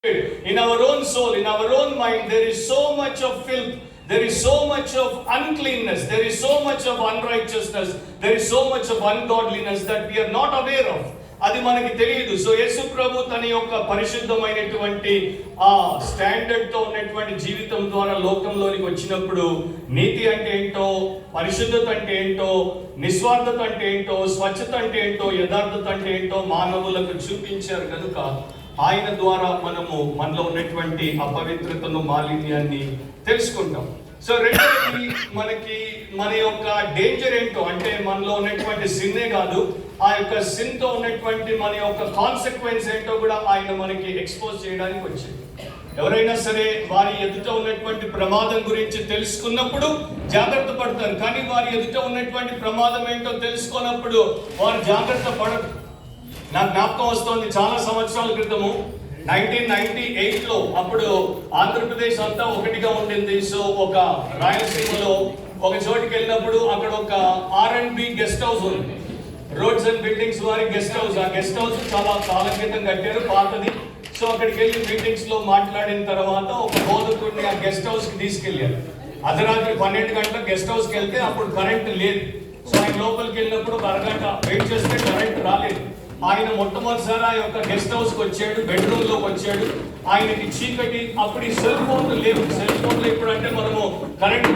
In our own soul, in our own mind, there is so much of filth, there is so much of uncleanness, there is so much of unrighteousness, there is so much of ungodliness that we are not aware of. అది మనకి తెలియదు. So యేసు ప్రభు తన యొక్క పరిశుద్ధమైనటువంటి ఆ standard తో ఉన్నటువంటి జీవితం ద్వారా లోకంలోనికి వచ్చినప్పుడు నీతి అంటే ఏంటో, పరిశుద్ధత అంటే ఏంటో, నిస్వార్థత అంటే ఏంటో, స్వచ్ఛత అంటే ఏంటో, యథార్థత అంటే ఏంటో మానవులకు చూపించారు కనుక ఆయన ద్వారా మనలో ఉన్నటువంటి అపవిత్రతను, మాలిన్యాన్ని తెలుసుకుంటాం. సో రెండవది మన యొక్క డేంజర్ ఏంటో అంటే మనలో ఉన్నటువంటి సిన్నే కాదు, ఆ యొక్క సిన్ తో ఉన్నటువంటి మన యొక్క కాన్సిక్వెన్స్ ఏంటో కూడా ఆయన మనకి ఎక్స్పోజ్ చేయడానికి వచ్చింది. ఎవరైనా సరే వారి ఎదుట ఉన్నటువంటి ప్రమాదం గురించి తెలుసుకున్నప్పుడు జాగ్రత్త పడతారు, కానీ వారి ఎదుట ఉన్నటువంటి ప్రమాదం ఏంటో తెలుసుకున్నప్పుడు వారు జాగ్రత్త పడరు. నాకు జ్ఞాపకం వస్తుంది, చాలా సంవత్సరాల క్రితము 1998లో అప్పుడు ఆంధ్రప్రదేశ్ అంతా ఒకటిగా ఉండింది. సో ఒక రాయలసీమలో ఒక చోటికి వెళ్ళినప్పుడు అక్కడ ఒక R&B గెస్ట్ హౌస్ ఉంది, రోడ్స్ అండ్ బిల్డింగ్స్ వారి గెస్ట్ హౌస్. ఆ గెస్ట్ హౌస్ చాలా కాలం క్రితం కట్టారు, పాతది. సో అక్కడికి వెళ్ళి మీటింగ్స్ లో మాట్లాడిన తర్వాత ఒక బోధకుడిని ఆ గెస్ట్ హౌస్ కి తీసుకెళ్లారు. అర్ధరాత్రి 12 గంటలకు గెస్ట్ హౌస్ కి వెళ్తే అప్పుడు కరెంట్ లేదు. సో ఆయన లోపలికి వెళ్ళినప్పుడు ఒక అరగంట వెయిట్ చేస్తే కరెంట్ రాలేదు. ఆయన మొట్టమొదటిసారి ఆ యొక్క గెస్ట్ హౌస్ కి వచ్చాడు, బెడ్రూమ్ లోకి వచ్చాడు. ఆయనకి చీకటి, అప్పుడు ఈ సెల్ ఫోన్లు లేవు. సెల్ ఫోన్లు ఇప్పుడు అంటే మనము కరెంట్